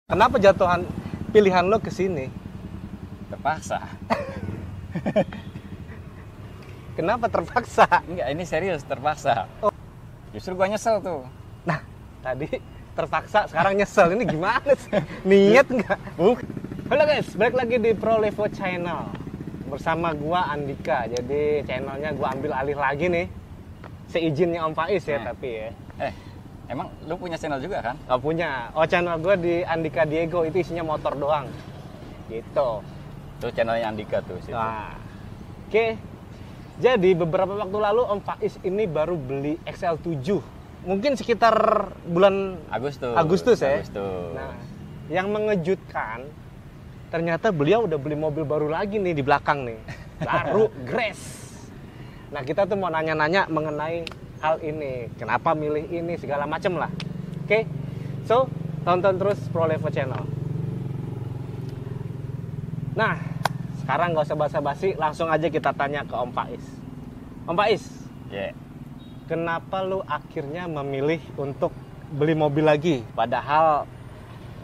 Kenapa jatuhan pilihan lo ke sini? Terpaksa. Kenapa terpaksa? Enggak, ini serius terpaksa. Oh. Justru gua nyesel tuh. Nah, tadi terpaksa, sekarang nyesel. Ini gimana sih? Niat nggak? Halo guys, balik lagi di ProLevo Channel bersama gua Andika. Jadi channelnya gua ambil alih lagi nih, seizinnya Om Faiz ya, tapi ya. Emang lu punya channel juga kan? Gak punya. Oh, channel gua di Andika Diego, itu isinya motor doang. Gitu. Tuh channelnya Andika tuh situ. Nah, oke. Jadi beberapa waktu lalu Om Faiz ini baru beli XL7. Mungkin sekitar bulan Agustus ya. Nah, yang mengejutkan ternyata beliau udah beli mobil baru lagi nih di belakang nih. Baru Grace. Nah, kita tuh mau nanya-nanya mengenai hal ini. Kenapa milih ini segala macem lah. Oke. So, tonton terus ProLevo Channel. Nah, sekarang nggak usah basa-basi, langsung aja kita tanya ke Om Faiz. Om Faiz, kenapa lu akhirnya memilih untuk beli mobil lagi? Padahal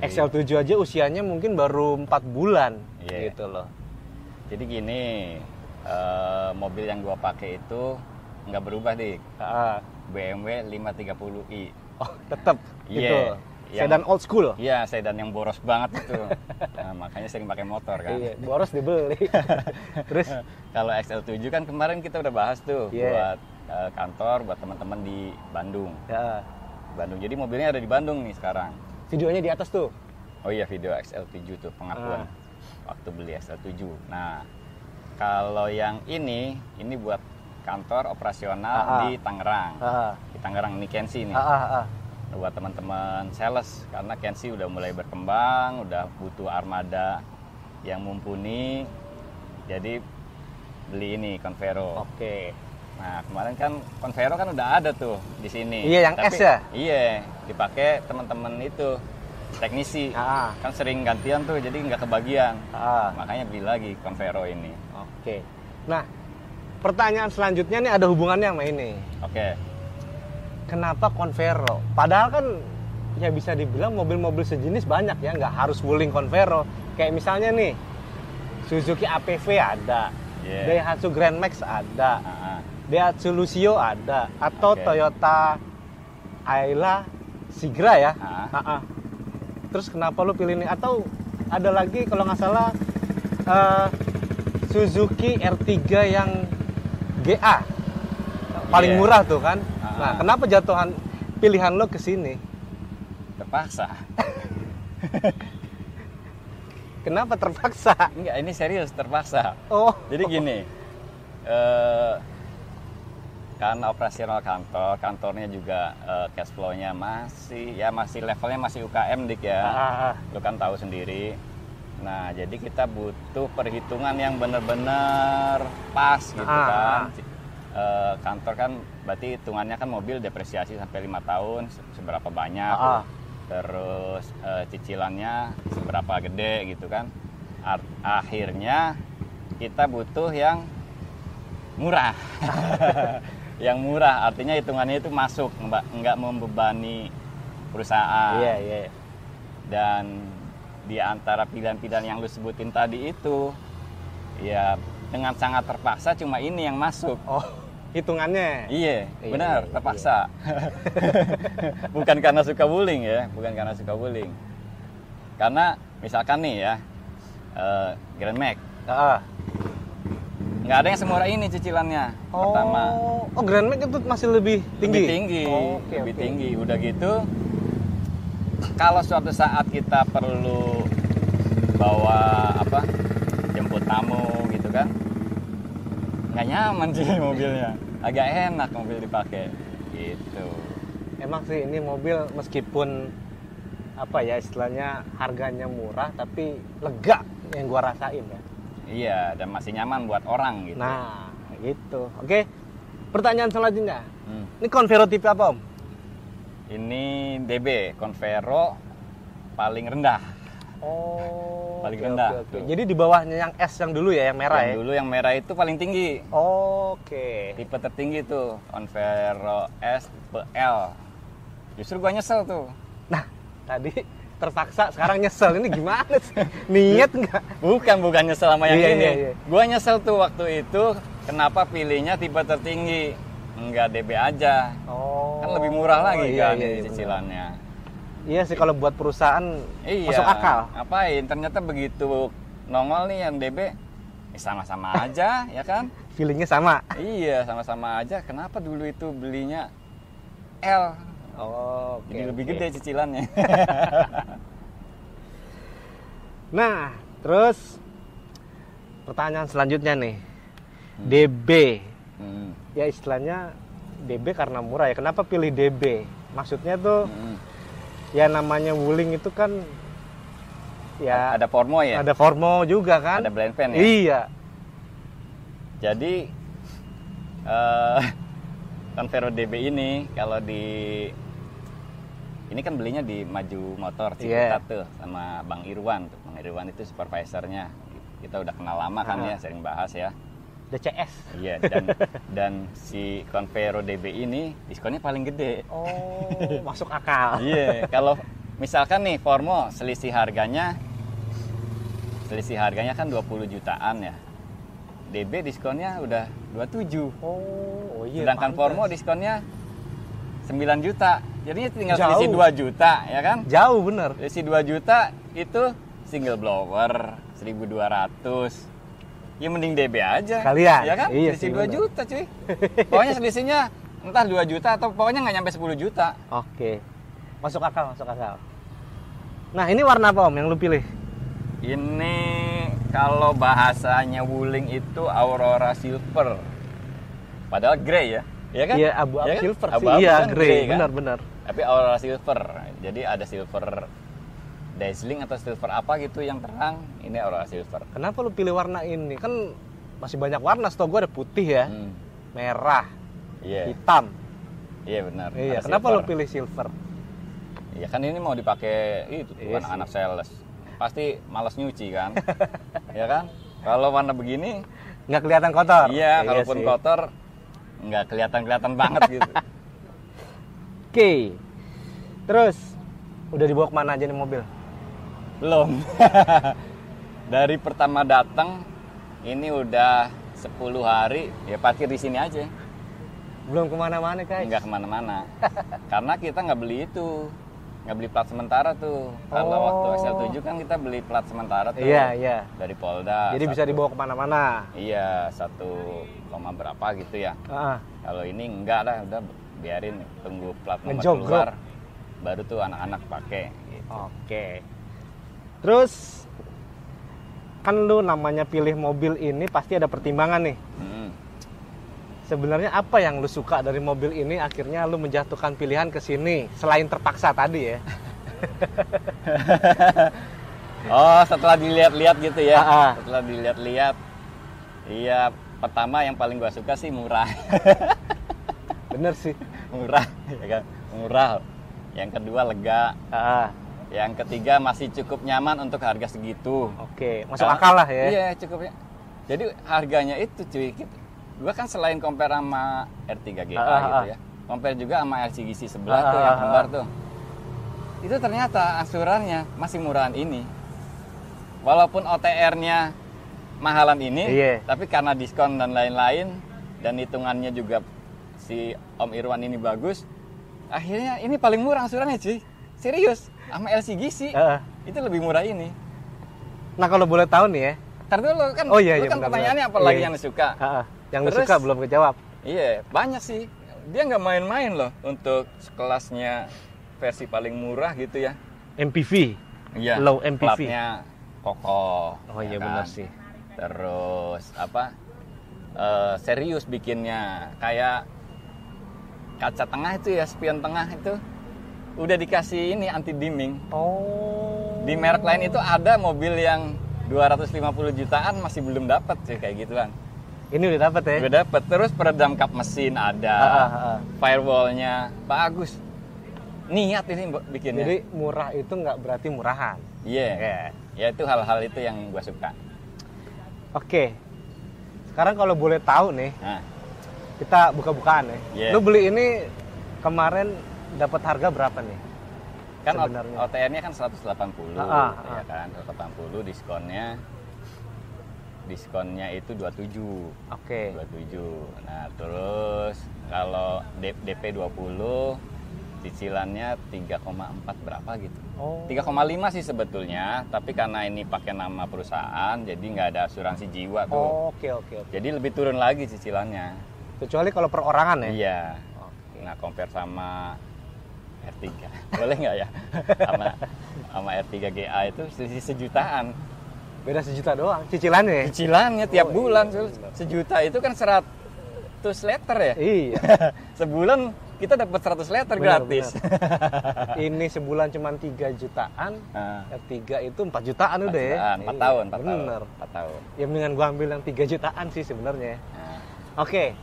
XL7 aja usianya mungkin baru 4 bulan, gitu loh. Jadi gini, mobil yang gua pakai itu nggak berubah, Dik. BMW 530i. Oh, tetap gitu. Yang, sedan old school. Iya, sedan yang boros banget itu. Nah, makanya sering pakai motor kan. Iya, boros dibeli. Terus kalau XL7 kan kemarin kita udah bahas tuh buat kantor, buat teman-teman di Bandung. Bandung. Jadi mobilnya ada di Bandung nih sekarang. Videonya di atas tuh. Oh iya, video XL7 tuh pengakuan waktu beli XL7. Nah, kalau yang ini buat kantor operasional di Tangerang. Di Tangerang ini Kensi nih. Buat teman-teman sales, karena Kensi udah mulai berkembang, udah butuh armada yang mumpuni, jadi beli ini Convero. Oke. Nah, kemarin kan Convero kan udah ada tuh di sini. Iya, yang S ya? Iya, dipakai teman-teman itu teknisi. Kan sering gantian tuh, jadi nggak kebagian. Makanya beli lagi Convero ini. Oke. Nah, pertanyaan selanjutnya nih ada hubungannya sama ini. Oke. Kenapa Convero? Padahal kan ya bisa dibilang mobil-mobil sejenis banyak ya, nggak harus Wuling Convero. Kayak misalnya nih, Suzuki APV ada, Daihatsu Grand Max ada, Daihatsu Lucio ada, atau Toyota Ayla Sigra ya. Terus kenapa lu pilih ini? Atau ada lagi kalau nggak salah Suzuki R3 yang GA paling murah tuh kan. Nah, kenapa jatuhan pilihan lo ke sini? Terpaksa. Kenapa terpaksa? Enggak, ini serius terpaksa. Oh. Jadi gini, karena operasional kantornya juga cash flow-nya masih levelnya masih UKM, Dik ya. Lo kan tahu sendiri. Nah, jadi kita butuh perhitungan yang benar-benar pas gitu kan. Kantor kan berarti hitungannya kan mobil depresiasi sampai 5 tahun seberapa banyak, terus cicilannya seberapa gede gitu kan. Akhirnya kita butuh yang murah. Yang murah artinya hitungannya itu masuk, nggak membebani perusahaan. Dan di antara pilihan-pilihan yang lu sebutin tadi itu, ya dengan sangat terpaksa cuma ini yang masuk. Oh, hitungannya? Iya, benar, terpaksa. Bukan karena suka Wuling ya, bukan karena suka Wuling. Karena misalkan nih ya, Grand Max. Nggak ada yang semurah ini cicilannya, pertama. Oh, Grand Max itu masih lebih tinggi? Lebih tinggi. Udah gitu, kalau suatu saat kita perlu bawa jemput tamu gitu kan, nggak nyaman sih mobilnya, agak enak mobil dipakai gitu. Emang sih ini mobil meskipun istilahnya harganya murah tapi lega yang gua rasain ya. Iya, dan masih nyaman buat orang gitu. Nah gitu. Oke, pertanyaan selanjutnya, ini Convero tipe apa, Om? Ini DB, Convero paling rendah. Oh, paling rendah. Oke. Jadi di bawahnya yang S yang dulu ya, yang merah yang dulu yang merah itu paling tinggi. Oke. Tipe tertinggi tuh, Convero S tipe L. Justru gua nyesel tuh. Nah, tadi terpaksa, sekarang nyesel. Ini gimana sih? Niat nggak? Bukan nyesel sama yang ini. Iya. Gua nyesel tuh waktu itu kenapa pilihnya tipe tertinggi, enggak DB aja. Kan lebih murah lagi kan cicilannya. Iya sih, kalau buat perusahaan masuk akal. Ngapain? Ternyata begitu nongol nih yang DB, sama-sama aja, ya kan? Feelingnya sama. Iya, sama-sama aja. Kenapa dulu itu belinya L? Jadi lebih gede cicilannya. Nah, terus pertanyaan selanjutnya nih, DB. Ya istilahnya DB karena murah ya. Kenapa pilih DB? Maksudnya tuh, ya namanya Wuling itu kan, ya ada Formo ya. Ada Formo juga kan. Ada blind fan ya. Iya. Jadi Convero DB ini kalau ini kan belinya di Maju Motor Ciputat tuh sama Bang Irwan. Bang Irwan itu supervisornya. Kita udah kenal lama kan ya, sering bahas ya. DCS. Iya, dan si Convero DB ini diskonnya paling gede. Masuk akal. Iya, kalau misalkan nih Formo selisih harganya kan 20 jutaan ya. DB diskonnya udah 27. Iya. Sedangkan Formo diskonnya 9 juta. Jadinya tinggal Jauh. selisih 2 juta, ya kan? Jauh bener. Selisih 2 juta itu single blower 1.200. Ya mending DB aja. Kalian. Ya kan? Iya, selisih 2 bener. juta, cuy. Pokoknya selisihnya entah 2 juta atau pokoknya nggak nyampe 10 juta. Oke. Masuk akal. Nah, ini warna apa Om yang lu pilih? Ini kalau bahasanya Wuling itu Aurora Silver. Padahal grey ya. Iya kan? Iya, abu-abu Ya kan? silver sih. Abu-abu Iya, kan grey. kan? Benar. Tapi Aurora Silver. Jadi ada silver dazzling atau silver apa gitu yang terang. Ini Aurora Silver. Kenapa lu pilih warna ini? Kan masih banyak warna, setahu gue ada putih ya, merah, hitam. Iya benar. Iya, Ada kenapa silver. lu pilih silver? Iya kan ini mau dipakai itu Iya anak sales. Pasti malas nyuci kan. Ya kan? Kalau warna begini Nggak kelihatan kotor? iya, kalaupun sih. kotor nggak kelihatan banget gitu. Oke. Terus, udah dibawa kemana aja nih mobil? Belum. Dari pertama datang ini udah 10 hari ya parkir di sini aja. Belum kemana-mana guys? Nggak kemana-mana. Karena kita nggak beli itu. Nggak beli plat sementara tuh. Kalau waktu XL7 kan kita beli plat sementara tuh. Iya. Dari Polda. Jadi bisa dibawa kemana-mana? Iya, 1, berapa gitu ya. Kalau ini enggak lah, udah biarin tunggu plat nomor keluar. Baru tuh anak-anak pakai. Gitu. Oke. Terus, kan lu namanya pilih mobil ini pasti ada pertimbangan nih. Sebenarnya apa yang lu suka dari mobil ini akhirnya lu menjatuhkan pilihan ke sini selain terpaksa tadi ya? Setelah dilihat-lihat gitu ya. Setelah dilihat-lihat, iya pertama yang paling gua suka sih murah. Bener sih. Murah, ya kan? Murah. Yang kedua lega. Yang ketiga masih cukup nyaman untuk harga segitu. Oke, masuk akal lah ya. Iya cukup ya. Jadi harganya itu cuy. Gua kan selain compare sama R3 GA gitu ya, compare juga sama LCGC sebelah tuh yang kembar tuh. Itu ternyata angsurannya masih murahan ini. Walaupun OTR-nya mahalan ini, tapi karena diskon dan lain-lain dan hitungannya juga si Om Irwan ini bagus, akhirnya ini paling murah angsurannya cuy. Serius, sama LCGC itu lebih murah ini. Nah kalau boleh tahu nih ya. Ntar dulu kan, pertanyaannya apa lagi yang suka? Yang lu suka belum kejawab. Iya, banyak sih. Dia nggak main-main loh untuk sekelasnya versi paling murah gitu ya. MPV. Iya. Low MPV. Platnya kokoh. Oh iya benar sih. Terus apa? Serius bikinnya. Kayak kaca tengah itu ya, spion tengah itu udah dikasih ini anti dimming. Di merek lain itu ada mobil yang 250 jutaan masih belum dapat sih kayak gituan. Ini udah dapat ya? Udah dapat. Terus peredam kap mesin ada. Firewall-nya bagus. Niat ini bikinnya. Jadi murah itu nggak berarti murahan. Iya. Ya itu hal-hal itu yang gua suka. Oke. Sekarang kalau boleh tahu nih, kita buka-bukaan ya. Lu beli ini kemarin dapat harga berapa nih? kan sebenarnya. OTR-nya kan 180, ya kan, 180 diskonnya itu 27. Oke. 27. Nah, terus kalau DP 20, cicilannya 3,4 berapa gitu. 3,5 sih sebetulnya, tapi karena ini pakai nama perusahaan, jadi nggak ada asuransi jiwa tuh. Oke. Jadi lebih turun lagi cicilannya. Kecuali kalau perorangan ya? Iya. Nah, compare sama R3. Boleh nggak ya? sama R3 GA itu selisih sejutaan. Beda sejuta doang cicilannya ya? Cicilannya tiap bulan. Iya. Sejuta itu kan 100 liter ya? Iya. Sebulan kita dapat 100 liter gratis. Benar. Ini sebulan cuma 3 jutaan, R3 itu 4 jutaan udah ya. 4 tahun, 4 bener. tahun. Ya mendingan gua ambil yang 3 jutaan sih sebenarnya. Oke.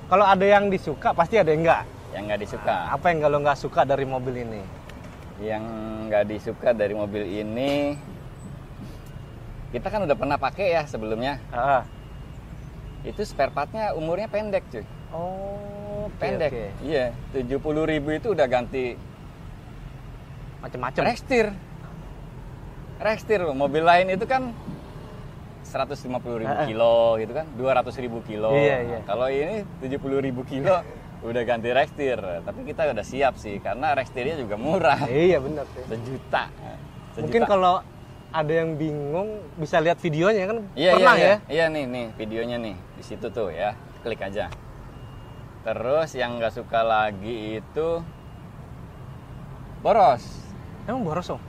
Kalau ada yang disuka pasti ada yang enggak. Yang nggak disuka. Apa yang kalau nggak suka dari mobil ini? Yang nggak disuka dari mobil ini, kita kan udah pernah pakai ya sebelumnya. Itu spare partnya umurnya pendek cuy. Oh, pendek. Okay. Iya, 70.000 itu udah ganti macam-macam. Rextir loh. Mobil lain itu kan 150.000 kilo gitu kan, 200.000 kilo. Iya. Kalau ini 70.000 kilo udah ganti Rextir. Tapi kita udah siap sih, karena Rextirnya juga murah. Iya benar sih. Sejuta. Mungkin kalau ada yang bingung bisa lihat videonya kan, iya, pernah iya, ya? Iya nih videonya nih di situ tuh ya, klik aja. Terus yang nggak suka lagi itu boros. Emang boros dong?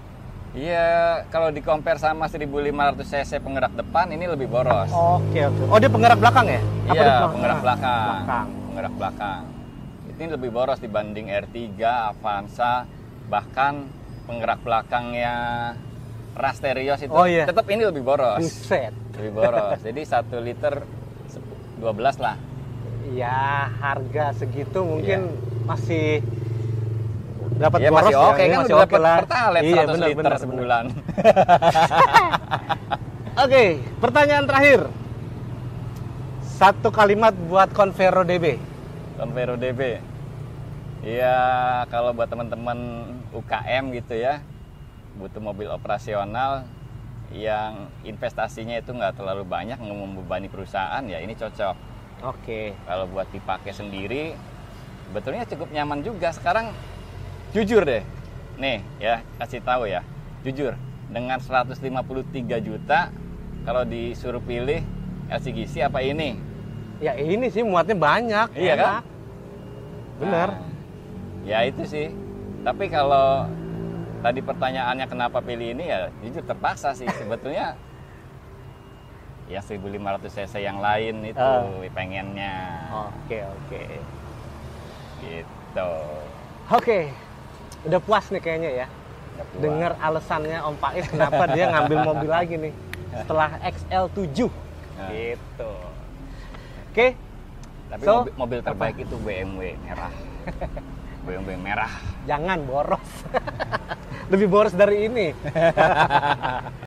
Iya, kalau di compare sama 1500 cc penggerak depan ini lebih boros. Oke. Oh, dia penggerak belakang ya? Iya, penggerak belakang. Penggerak belakang. Ini lebih boros dibanding R3, Avanza, bahkan penggerak belakangnya Rasterios itu tetap ini lebih boros. Buset. Lebih boros. Jadi 1 liter 12 lah. Ya, harga segitu mungkin masih dapat boros masih oke, kan masih udah oke lah. Pertalite 100 liter sebulan. Oke, pertanyaan terakhir. Satu kalimat buat Convero DB. Convero DB. Ya, kalau buat teman-teman UKM gitu ya, butuh mobil operasional yang investasinya itu nggak terlalu banyak, nggak membebani perusahaan, ya ini cocok. Oke. Kalau buat dipakai sendiri, betulnya cukup nyaman juga. Sekarang jujur deh, nih ya, kasih tahu ya, jujur, dengan 153 juta, kalau disuruh pilih LCGC apa ini? Ya ini sih muatnya banyak, iya enak. Kan? Bener. Nah, ya itu sih. Tapi kalau tadi pertanyaannya kenapa pilih ini, ya jujur terpaksa sih. Sebetulnya ya 1500 cc yang lain itu pengennya. Oke. Gitu. Oke. Udah puas nih kayaknya ya. Dengar alasannya Om Faiz kenapa dia ngambil mobil lagi nih setelah XL7. Gitu. Oke. Tapi mobil terbaik itu BMW merah. BMW merah. Jangan boros. Lebih boros dari ini.